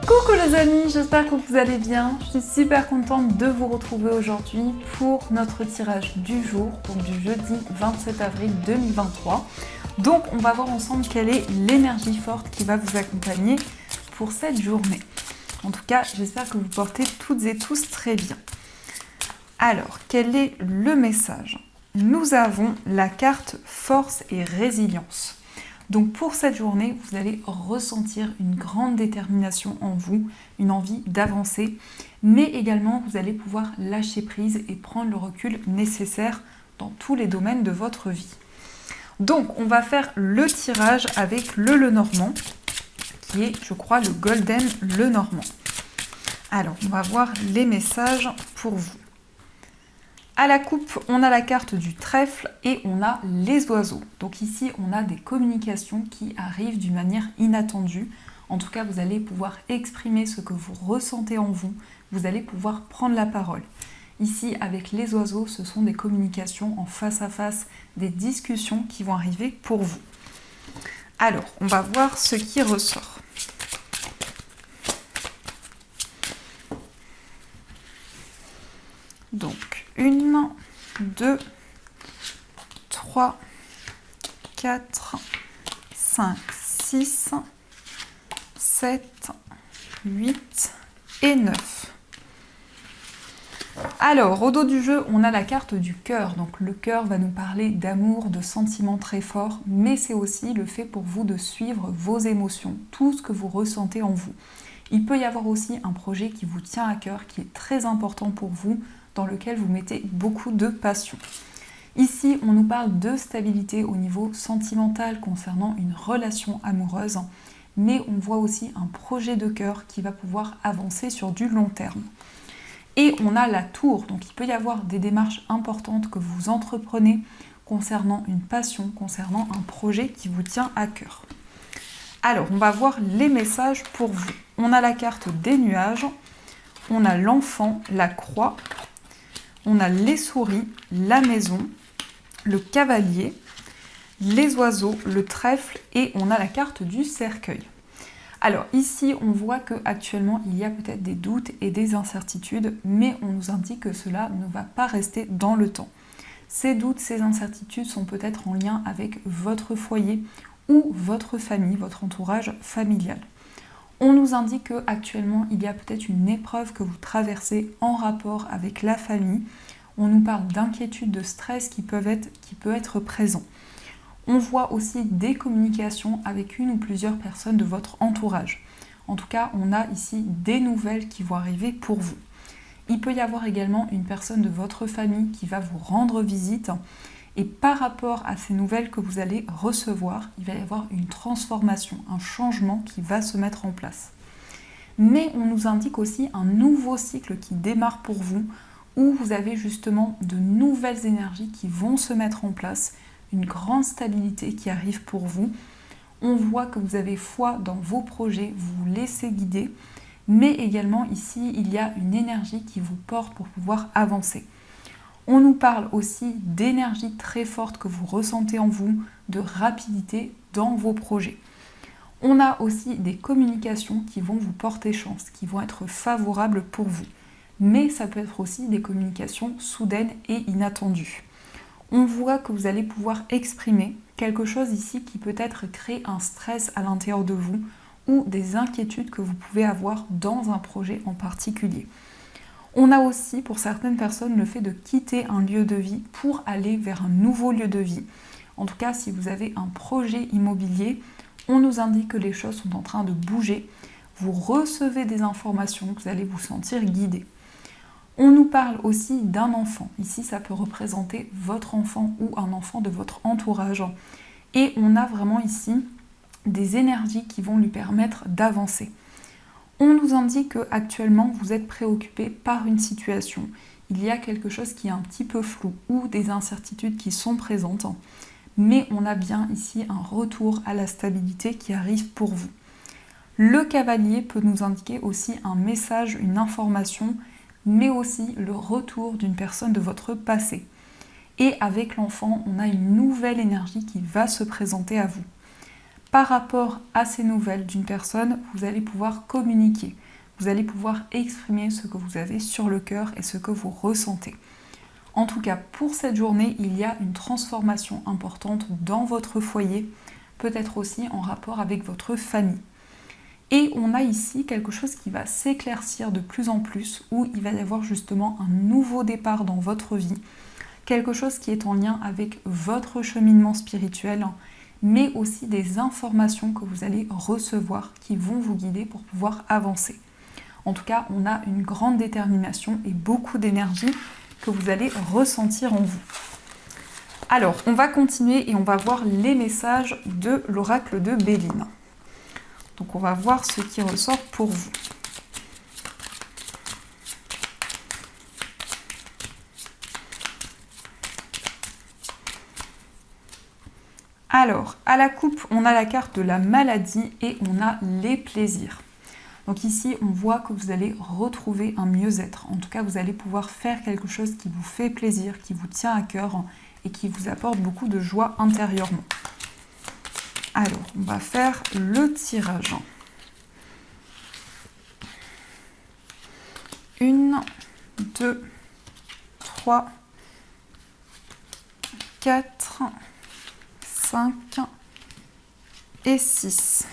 Coucou les amis, j'espère que vous allez bien. Je suis super contente de vous retrouver aujourd'hui pour notre tirage du jour, donc du jeudi 27 avril 2023. Donc on va voir ensemble quelle est l'énergie forte qui va vous accompagner pour cette journée. En tout cas, j'espère que vous portez toutes et tous très bien. Alors, quel est le message? Nous avons la carte force et résilience. Donc pour cette journée, vous allez ressentir une grande détermination en vous, une envie d'avancer, mais également vous allez pouvoir lâcher prise et prendre le recul nécessaire dans tous les domaines de votre vie. Donc on va faire le tirage avec le Lenormand, qui est, je crois, le Golden Lenormand. Alors, on va voir les messages pour vous. À la coupe, on a la carte du trèfle et on a les oiseaux. Donc ici, on a des communications qui arrivent d'une manière inattendue. En tout cas, vous allez pouvoir exprimer ce que vous ressentez en vous. Vous allez pouvoir prendre la parole. Ici, avec les oiseaux, ce sont des communications en face à face, des discussions qui vont arriver pour vous. Alors, on va voir ce qui ressort. Donc, 1, 2, 3, 4, 5, 6, 7, 8 et 9. Alors, au dos du jeu, on a la carte du cœur. Donc, le cœur va nous parler d'amour, de sentiments très forts, mais c'est aussi le fait pour vous de suivre vos émotions, tout ce que vous ressentez en vous. Il peut y avoir aussi un projet qui vous tient à cœur, qui est très important pour vous, dans lequel vous mettez beaucoup de passion. Ici, on nous parle de stabilité au niveau sentimental concernant une relation amoureuse, mais on voit aussi un projet de cœur qui va pouvoir avancer sur du long terme. Et on a la tour, donc il peut y avoir des démarches importantes que vous entreprenez concernant une passion, concernant un projet qui vous tient à cœur. Alors, on va voir les messages pour vous. On a la carte des nuages, on a l'enfant, la croix, on a les souris, la maison, le cavalier, les oiseaux, le trèfle et on a la carte du cercueil. Alors ici, on voit qu'actuellement, il y a peut-être des doutes et des incertitudes, mais on nous indique que cela ne va pas rester dans le temps. Ces doutes, ces incertitudes sont peut-être en lien avec votre foyer ou votre famille, votre entourage familial. On nous indique qu'actuellement, il y a peut-être une épreuve que vous traversez en rapport avec la famille. On nous parle d'inquiétude, de stress qui peut être présent. On voit aussi des communications avec une ou plusieurs personnes de votre entourage. En tout cas, on a ici des nouvelles qui vont arriver pour vous. Il peut y avoir également une personne de votre famille qui va vous rendre visite. Et par rapport à ces nouvelles que vous allez recevoir, il va y avoir une transformation, un changement qui va se mettre en place. Mais on nous indique aussi un nouveau cycle qui démarre pour vous, où vous avez justement de nouvelles énergies qui vont se mettre en place, une grande stabilité qui arrive pour vous. On voit que vous avez foi dans vos projets, vous vous laissez guider, mais également ici, il y a une énergie qui vous porte pour pouvoir avancer. On nous parle aussi d'énergie très forte que vous ressentez en vous, de rapidité dans vos projets. On a aussi des communications qui vont vous porter chance, qui vont être favorables pour vous. Mais ça peut être aussi des communications soudaines et inattendues. On voit que vous allez pouvoir exprimer quelque chose ici qui peut-être crée un stress à l'intérieur de vous ou des inquiétudes que vous pouvez avoir dans un projet en particulier. On a aussi, pour certaines personnes, le fait de quitter un lieu de vie pour aller vers un nouveau lieu de vie. En tout cas, si vous avez un projet immobilier, on nous indique que les choses sont en train de bouger. Vous recevez des informations, vous allez vous sentir guidé. On nous parle aussi d'un enfant. Ici, ça peut représenter votre enfant ou un enfant de votre entourage. Et on a vraiment ici des énergies qui vont lui permettre d'avancer. On nous indique qu'actuellement, vous êtes préoccupé par une situation. Il y a quelque chose qui est un petit peu flou ou des incertitudes qui sont présentes. Mais on a bien ici un retour à la stabilité qui arrive pour vous. Le cavalier peut nous indiquer aussi un message, une information, mais aussi le retour d'une personne de votre passé. Et avec l'enfant, on a une nouvelle énergie qui va se présenter à vous. Par rapport à ces nouvelles d'une personne, vous allez pouvoir communiquer. Vous allez pouvoir exprimer ce que vous avez sur le cœur et ce que vous ressentez. En tout cas, pour cette journée, il y a une transformation importante dans votre foyer, peut-être aussi en rapport avec votre famille. Et on a ici quelque chose qui va s'éclaircir de plus en plus, où il va y avoir justement un nouveau départ dans votre vie, quelque chose qui est en lien avec votre cheminement spirituel, mais aussi des informations que vous allez recevoir qui vont vous guider pour pouvoir avancer. En tout cas, on a une grande détermination et beaucoup d'énergie que vous allez ressentir en vous. Alors, on va continuer et on va voir les messages de l'oracle de Béline. Donc, on va voir ce qui ressort pour vous. Alors, à la coupe, on a la carte de la maladie et on a les plaisirs. Donc ici, on voit que vous allez retrouver un mieux-être. En tout cas, vous allez pouvoir faire quelque chose qui vous fait plaisir, qui vous tient à cœur et qui vous apporte beaucoup de joie intérieurement. Alors, on va faire le tirage. 1, 2, 3, 4, 5 et 6.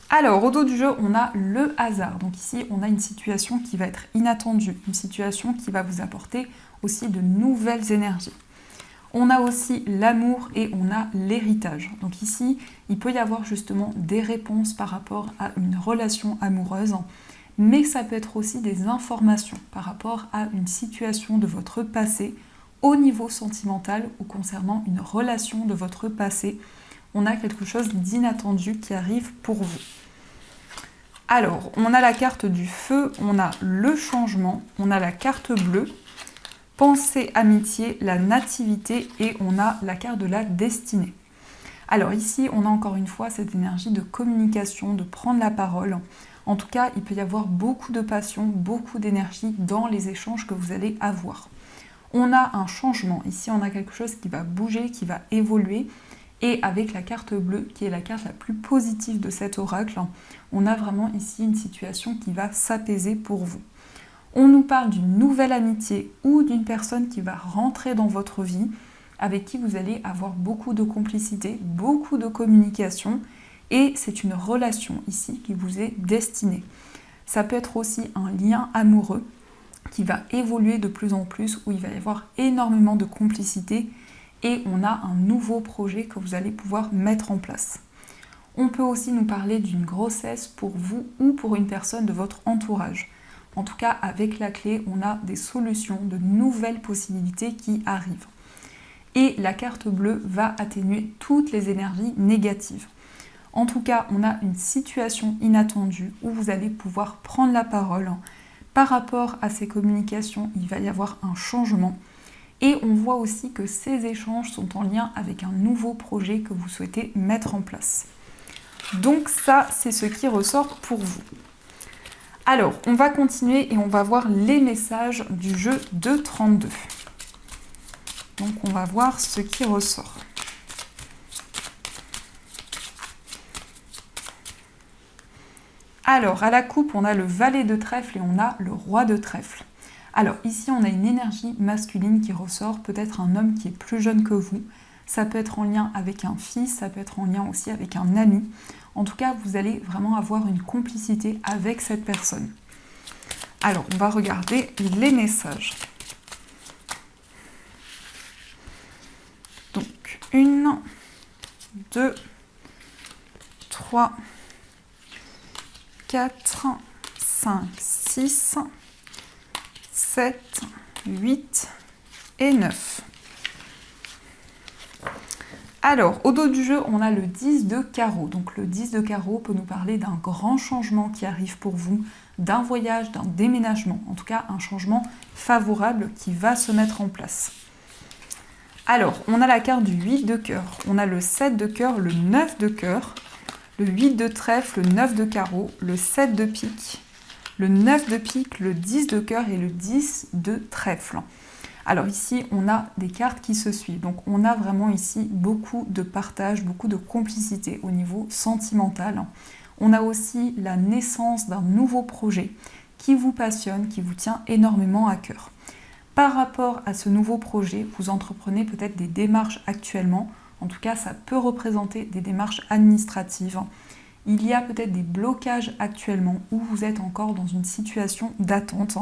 Alors, au dos du jeu, on a le hasard. Donc ici, on a une situation qui va être inattendue, une situation qui va vous apporter aussi de nouvelles énergies. On a aussi l'amour et on a l'héritage. Donc ici, il peut y avoir justement des réponses par rapport à une relation amoureuse, mais ça peut être aussi des informations par rapport à une situation de votre passé au niveau sentimental ou concernant une relation de votre passé. On a quelque chose d'inattendu qui arrive pour vous. Alors, on a la carte du feu, on a le changement, on a la carte bleue, pensée, amitié, la nativité et on a la carte de la destinée. Alors ici, on a encore une fois cette énergie de communication, de prendre la parole. En tout cas, il peut y avoir beaucoup de passion, beaucoup d'énergie dans les échanges que vous allez avoir. On a un changement. Ici, on a quelque chose qui va bouger, qui va évoluer. Et avec la carte bleue, qui est la carte la plus positive de cet oracle, on a vraiment ici une situation qui va s'apaiser pour vous. On nous parle d'une nouvelle amitié ou d'une personne qui va rentrer dans votre vie, avec qui vous allez avoir beaucoup de complicité, beaucoup de communication, et c'est une relation ici qui vous est destinée. Ça peut être aussi un lien amoureux qui va évoluer de plus en plus, où il va y avoir énormément de complicité, et on a un nouveau projet que vous allez pouvoir mettre en place. On peut aussi nous parler d'une grossesse pour vous ou pour une personne de votre entourage. En tout cas, avec la clé, on a des solutions, de nouvelles possibilités qui arrivent. Et la carte bleue va atténuer toutes les énergies négatives. En tout cas, on a une situation inattendue où vous allez pouvoir prendre la parole. Par rapport à ces communications, il va y avoir un changement. Et on voit aussi que ces échanges sont en lien avec un nouveau projet que vous souhaitez mettre en place. Donc ça, c'est ce qui ressort pour vous. Alors, on va continuer et on va voir les messages du jeu de 32. Donc on va voir ce qui ressort. Alors, à la coupe, on a le valet de trèfle et on a le roi de trèfle. Alors ici, on a une énergie masculine qui ressort, peut-être un homme qui est plus jeune que vous. Ça peut être en lien avec un fils, ça peut être en lien aussi avec un ami. En tout cas, vous allez vraiment avoir une complicité avec cette personne. Alors, on va regarder les messages. Donc, 1, 2, 3, 4, 5, 6... 7, 8 et 9. Alors, au dos du jeu, on a le 10 de carreau. Donc le 10 de carreau peut nous parler d'un grand changement qui arrive pour vous, d'un voyage, d'un déménagement. En tout cas, un changement favorable qui va se mettre en place. Alors, on a la carte du 8 de cœur. On a le 7 de cœur, le 9 de cœur, le 8 de trèfle, le 9 de carreau, le 7 de pique, le 9 de pique, le 10 de cœur et le 10 de trèfle. Alors ici, on a des cartes qui se suivent. Donc on a vraiment ici beaucoup de partage, beaucoup de complicité au niveau sentimental. On a aussi la naissance d'un nouveau projet qui vous passionne, qui vous tient énormément à cœur. Par rapport à ce nouveau projet, vous entreprenez peut-être des démarches actuellement. En tout cas, ça peut représenter des démarches administratives. Il y a peut-être des blocages actuellement où vous êtes encore dans une situation d'attente.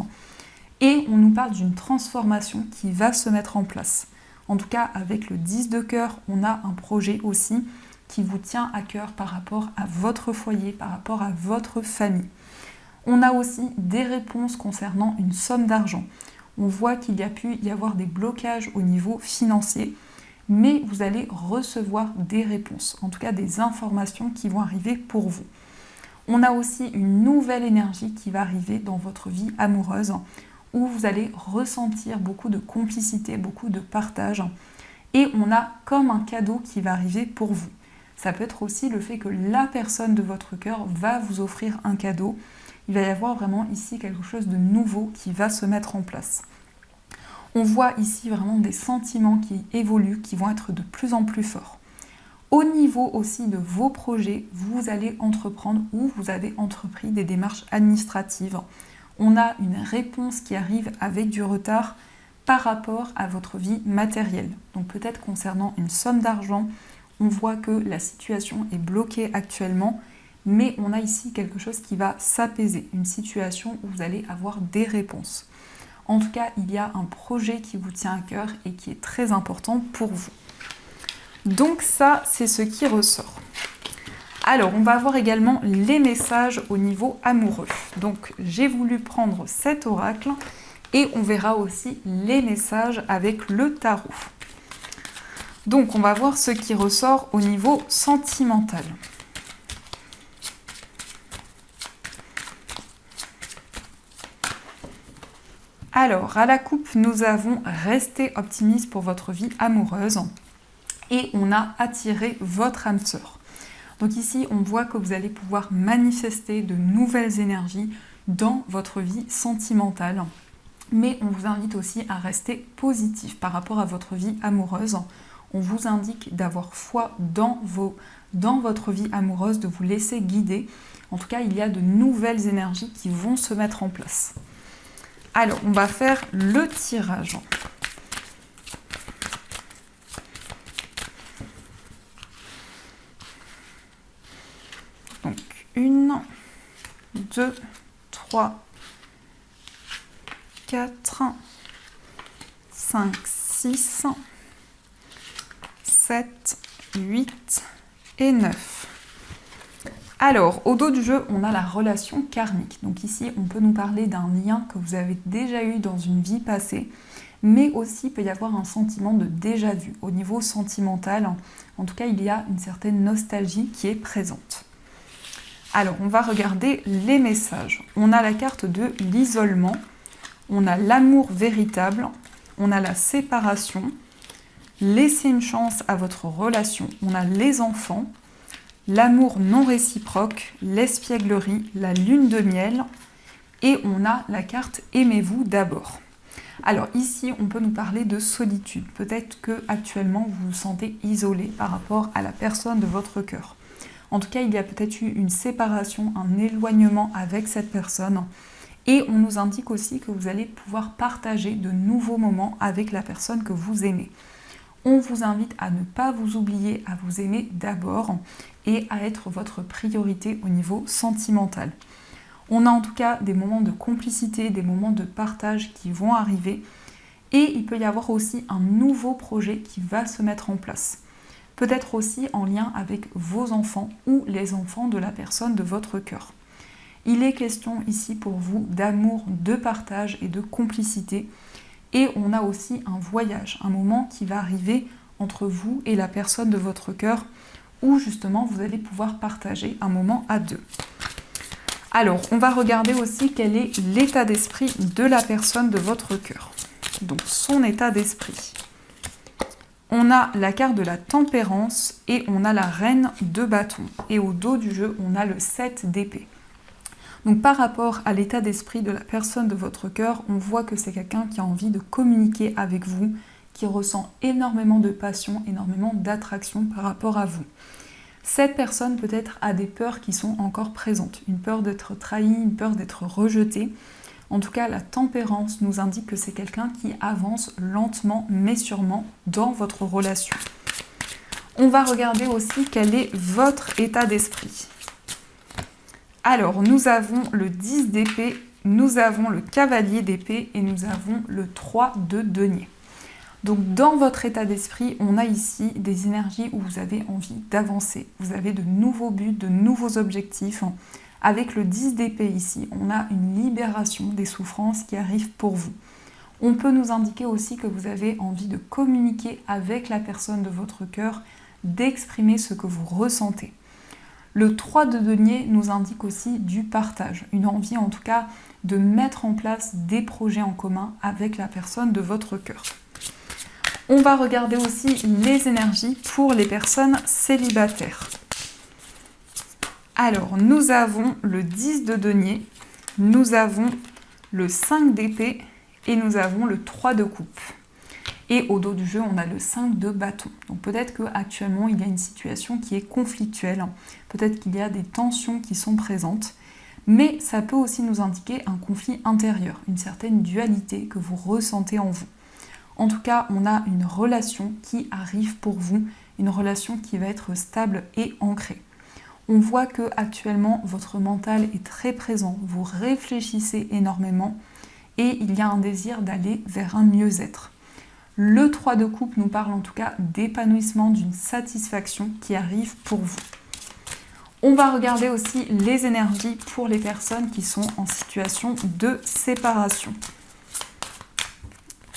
Et on nous parle d'une transformation qui va se mettre en place. En tout cas, avec le 10 de cœur, on a un projet aussi qui vous tient à cœur par rapport à votre foyer, par rapport à votre famille. On a aussi des réponses concernant une somme d'argent. On voit qu'il y a pu y avoir des blocages au niveau financier, mais vous allez recevoir des réponses, en tout cas des informations qui vont arriver pour vous. On a aussi une nouvelle énergie qui va arriver dans votre vie amoureuse, où vous allez ressentir beaucoup de complicité, beaucoup de partage. Et on a comme un cadeau qui va arriver pour vous. Ça peut être aussi le fait que la personne de votre cœur va vous offrir un cadeau. Il va y avoir vraiment ici quelque chose de nouveau qui va se mettre en place. On voit ici vraiment des sentiments qui évoluent, qui vont être de plus en plus forts. Au niveau aussi de vos projets, vous allez entreprendre ou vous avez entrepris des démarches administratives. On a une réponse qui arrive avec du retard par rapport à votre vie matérielle. Donc peut-être concernant une somme d'argent, on voit que la situation est bloquée actuellement, mais on a ici quelque chose qui va s'apaiser, une situation où vous allez avoir des réponses. En tout cas, il y a un projet qui vous tient à cœur et qui est très important pour vous. Donc ça, c'est ce qui ressort. Alors, on va voir également les messages au niveau amoureux. Donc, j'ai voulu prendre cet oracle et on verra aussi les messages avec le tarot. Donc, on va voir ce qui ressort au niveau sentimental. Alors, à la coupe, nous avons resté optimiste pour votre vie amoureuse et on a attiré votre âme sœur. Donc ici, on voit que vous allez pouvoir manifester de nouvelles énergies dans votre vie sentimentale. Mais on vous invite aussi à rester positif par rapport à votre vie amoureuse. On vous indique d'avoir foi dans votre vie amoureuse, de vous laisser guider. En tout cas, il y a de nouvelles énergies qui vont se mettre en place. Alors, on va faire le tirage. Donc, 1, 2, 3, 4, 5, 6, 7, 8 et 9. Alors, au dos du jeu, on a la relation karmique. Donc ici, on peut nous parler d'un lien que vous avez déjà eu dans une vie passée, mais aussi il peut y avoir un sentiment de déjà-vu. Au niveau sentimental, en tout cas, il y a une certaine nostalgie qui est présente. Alors, on va regarder les messages. On a la carte de l'isolement, on a l'amour véritable, on a la séparation, laissez une chance à votre relation, on a les enfants, l'amour non réciproque, l'espièglerie, la lune de miel et on a la carte aimez-vous d'abord. Alors ici, on peut nous parler de solitude. Peut-être que actuellement vous vous sentez isolé par rapport à la personne de votre cœur. En tout cas, il y a peut-être eu une séparation, un éloignement avec cette personne. Et on nous indique aussi que vous allez pouvoir partager de nouveaux moments avec la personne que vous aimez. On vous invite à ne pas vous oublier, à vous aimer d'abord et à être votre priorité au niveau sentimental. On a en tout cas des moments de complicité, des moments de partage qui vont arriver et il peut y avoir aussi un nouveau projet qui va se mettre en place. Peut-être aussi en lien avec vos enfants ou les enfants de la personne de votre cœur. Il est question ici pour vous d'amour, de partage et de complicité. Et on a aussi un voyage, un moment qui va arriver entre vous et la personne de votre cœur où justement vous allez pouvoir partager un moment à deux. Alors, on va regarder aussi quel est l'état d'esprit de la personne de votre cœur. Donc, son état d'esprit. On a la carte de la tempérance et on a la reine de bâton. Et au dos du jeu, on a le 7 d'épée. Donc par rapport à l'état d'esprit de la personne de votre cœur, on voit que c'est quelqu'un qui a envie de communiquer avec vous, qui ressent énormément de passion, énormément d'attraction par rapport à vous. Cette personne peut-être a des peurs qui sont encore présentes, une peur d'être trahi, une peur d'être rejeté. En tout cas, la tempérance nous indique que c'est quelqu'un qui avance lentement mais sûrement dans votre relation. On va regarder aussi quel est votre état d'esprit. Alors, nous avons le 10 d'épée, nous avons le cavalier d'épée et nous avons le 3 de denier. Donc, dans votre état d'esprit, on a ici des énergies où vous avez envie d'avancer. Vous avez de nouveaux buts, de nouveaux objectifs. Avec le 10 d'épée ici, on a une libération des souffrances qui arrivent pour vous. On peut nous indiquer aussi que vous avez envie de communiquer avec la personne de votre cœur, d'exprimer ce que vous ressentez. Le 3 de denier nous indique aussi du partage, une envie en tout cas de mettre en place des projets en commun avec la personne de votre cœur. On va regarder aussi les énergies pour les personnes célibataires. Alors, nous avons le 10 de denier, nous avons le 5 d'épée et nous avons le 3 de coupe. Et au dos du jeu, on a le 5 de bâton. Donc peut-être qu'actuellement, il y a une situation qui est conflictuelle. Peut-être qu'il y a des tensions qui sont présentes. Mais ça peut aussi nous indiquer un conflit intérieur, une certaine dualité que vous ressentez en vous. En tout cas, on a une relation qui arrive pour vous, une relation qui va être stable et ancrée. On voit que actuellement, votre mental est très présent, vous réfléchissez énormément et il y a un désir d'aller vers un mieux-être. Le 3 de coupe nous parle en tout cas d'épanouissement, d'une satisfaction qui arrive pour vous. On va regarder aussi les énergies pour les personnes qui sont en situation de séparation.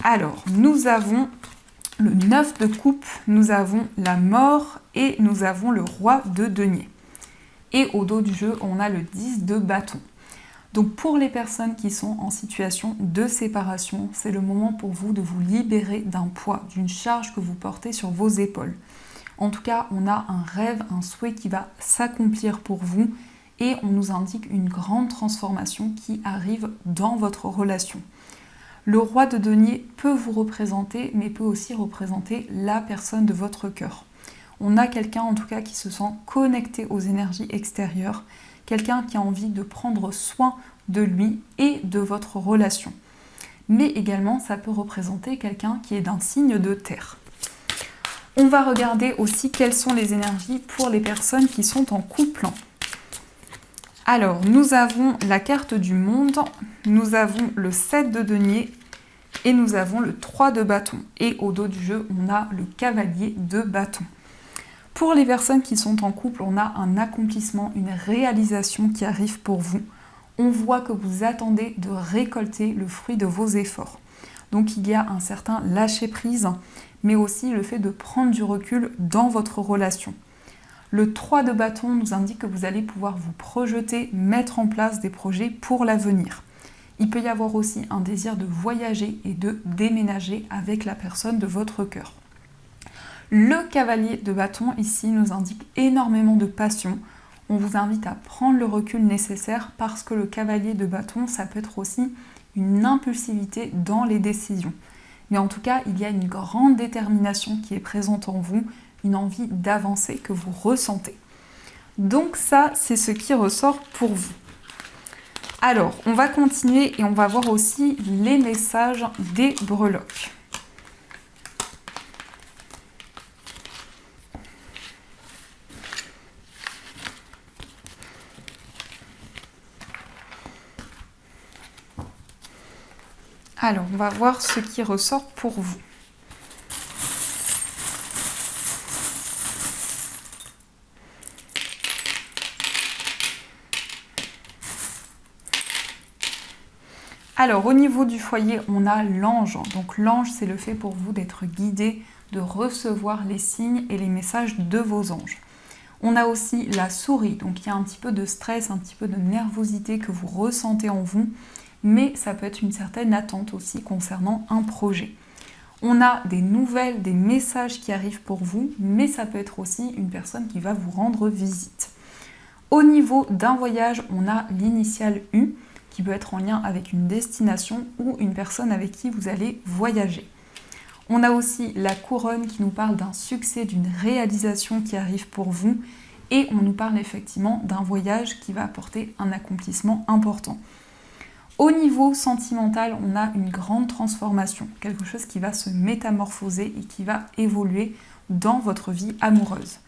Alors, nous avons le 9 de coupe, nous avons la mort et nous avons le roi de denier. Et au dos du jeu, on a le 10 de bâton. Donc pour les personnes qui sont en situation de séparation, c'est le moment pour vous de vous libérer d'un poids, d'une charge que vous portez sur vos épaules. En tout cas, on a un rêve, un souhait qui va s'accomplir pour vous et on nous indique une grande transformation qui arrive dans votre relation. Le roi de denier peut vous représenter, mais peut aussi représenter la personne de votre cœur. On a quelqu'un en tout cas qui se sent connecté aux énergies extérieures, quelqu'un qui a envie de prendre soin de lui et de votre relation. Mais également, ça peut représenter quelqu'un qui est d'un signe de terre. On va regarder aussi quelles sont les énergies pour les personnes qui sont en couple. Alors, nous avons la carte du monde, nous avons le 7 de denier et nous avons le 3 de bâton. Et au dos du jeu, on a le cavalier de bâton. Pour les personnes qui sont en couple, on a un accomplissement, une réalisation qui arrive pour vous. On voit que vous attendez de récolter le fruit de vos efforts. Donc il y a un certain lâcher-prise, mais aussi le fait de prendre du recul dans votre relation. Le 3 de bâton nous indique que vous allez pouvoir vous projeter, mettre en place des projets pour l'avenir. Il peut y avoir aussi un désir de voyager et de déménager avec la personne de votre cœur. Le cavalier de bâton ici nous indique énormément de passion. On vous invite à prendre le recul nécessaire parce que le cavalier de bâton, ça peut être aussi une impulsivité dans les décisions. Mais en tout cas, il y a une grande détermination qui est présente en vous, une envie d'avancer que vous ressentez. Donc ça, c'est ce qui ressort pour vous. Alors, on va continuer et on va voir aussi les messages des breloques. Alors, on va voir ce qui ressort pour vous. Alors, au niveau du foyer, on a l'ange. Donc, l'ange, c'est le fait pour vous d'être guidé, de recevoir les signes et les messages de vos anges. On a aussi la souris. Donc, il y a un petit peu de stress, un petit peu de nervosité que vous ressentez en vous. Mais ça peut être une certaine attente aussi concernant un projet. On a des nouvelles, des messages qui arrivent pour vous, mais ça peut être aussi une personne qui va vous rendre visite. Au niveau d'un voyage, on a l'initiale U qui peut être en lien avec une destination ou une personne avec qui vous allez voyager. On a aussi la couronne qui nous parle d'un succès, d'une réalisation qui arrive pour vous et on nous parle effectivement d'un voyage qui va apporter un accomplissement important. Au niveau sentimental, on a une grande transformation, quelque chose qui va se métamorphoser et qui va évoluer dans votre vie amoureuse.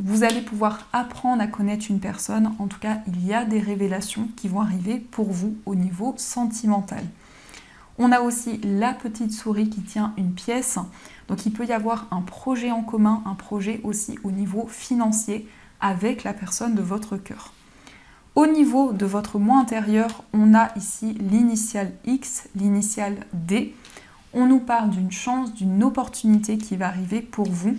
Vous allez pouvoir apprendre à connaître une personne, en tout cas il y a des révélations qui vont arriver pour vous au niveau sentimental. On a aussi la petite souris qui tient une pièce, donc il peut y avoir un projet en commun, un projet aussi au niveau financier avec la personne de votre cœur. Au niveau de votre moi intérieur, on a ici l'initiale X, l'initiale D. On nous parle d'une chance, d'une opportunité qui va arriver pour vous.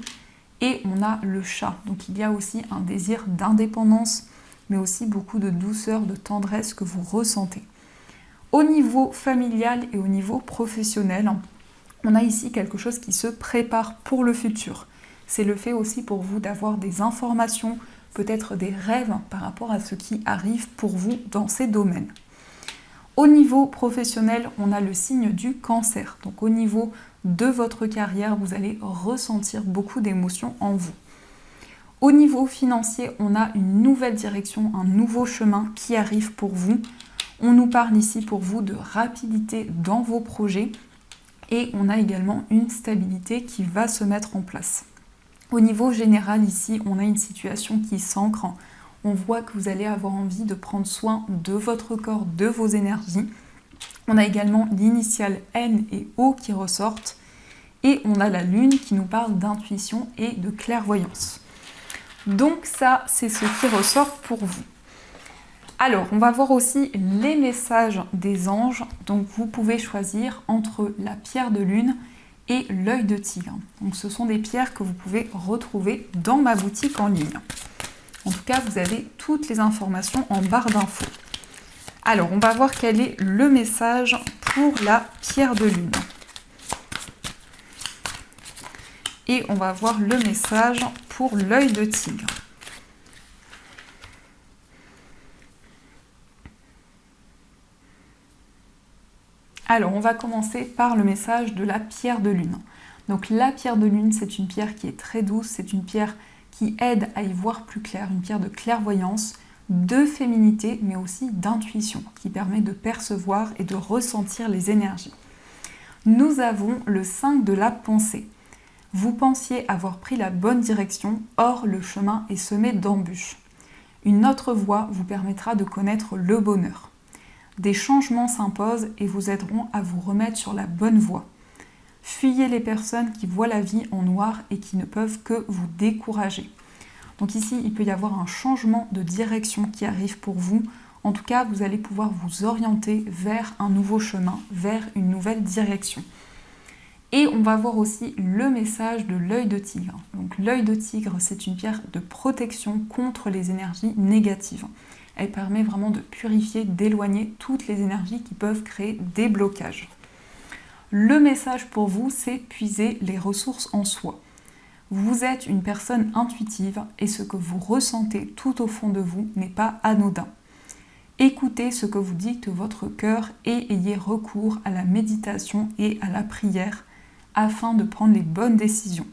Et on a le chat. Donc il y a aussi un désir d'indépendance, mais aussi beaucoup de douceur, de tendresse que vous ressentez. Au niveau familial et au niveau professionnel, on a ici quelque chose qui se prépare pour le futur. C'est le fait aussi pour vous d'avoir des informations, peut-être des rêves par rapport à ce qui arrive pour vous dans ces domaines. Au niveau professionnel, on a le signe du cancer. Donc au niveau de votre carrière, vous allez ressentir beaucoup d'émotions en vous. Au niveau financier, on a une nouvelle direction, un nouveau chemin qui arrive pour vous. On nous parle ici pour vous de rapidité dans vos projets et on a également une stabilité qui va se mettre en place. Au niveau général, ici, on a une situation qui s'ancre. On voit que vous allez avoir envie de prendre soin de votre corps, de vos énergies. On a également l'initiale N et O qui ressortent. Et on a la lune qui nous parle d'intuition et de clairvoyance. Donc ça, c'est ce qui ressort pour vous. Alors, on va voir aussi les messages des anges. Donc vous pouvez choisir entre la pierre de lune et l'œil de tigre. Donc ce sont des pierres que vous pouvez retrouver dans ma boutique en ligne. En tout cas, vous avez toutes les informations en barre d'infos. Alors, on va voir quel est le message pour la pierre de lune. Et on va voir le message pour l'œil de tigre. Alors, on va commencer par le message de la pierre de lune. Donc, la pierre de lune, c'est une pierre qui est très douce, c'est une pierre qui aide à y voir plus clair, une pierre de clairvoyance, de féminité, mais aussi d'intuition, qui permet de percevoir et de ressentir les énergies. Nous avons le 5 de la pensée. Vous pensiez avoir pris la bonne direction, or le chemin est semé d'embûches. Une autre voie vous permettra de connaître le bonheur. Des changements s'imposent et vous aideront à vous remettre sur la bonne voie. Fuyez les personnes qui voient la vie en noir et qui ne peuvent que vous décourager. Donc ici, il peut y avoir un changement de direction qui arrive pour vous. En tout cas, vous allez pouvoir vous orienter vers un nouveau chemin, vers une nouvelle direction. Et on va voir aussi le message de l'œil de tigre. Donc l'œil de tigre, c'est une pierre de protection contre les énergies négatives. Elle permet vraiment de purifier, d'éloigner toutes les énergies qui peuvent créer des blocages. Le message pour vous, c'est puiser les ressources en soi. Vous êtes une personne intuitive et ce que vous ressentez tout au fond de vous n'est pas anodin. Écoutez ce que vous dicte votre cœur et ayez recours à la méditation et à la prière afin de prendre les bonnes décisions.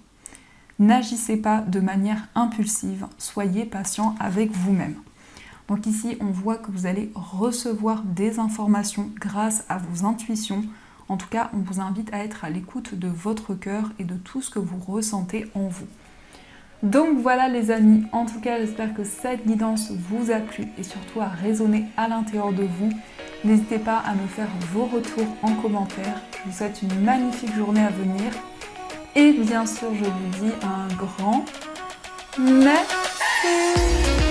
N'agissez pas de manière impulsive, soyez patient avec vous-même. Donc ici, on voit que vous allez recevoir des informations grâce à vos intuitions. En tout cas, on vous invite à être à l'écoute de votre cœur et de tout ce que vous ressentez en vous. Donc voilà les amis, en tout cas j'espère que cette guidance vous a plu et surtout à résonner à l'intérieur de vous. N'hésitez pas à me faire vos retours en commentaire. Je vous souhaite une magnifique journée à venir. Et bien sûr, je vous dis un grand merci.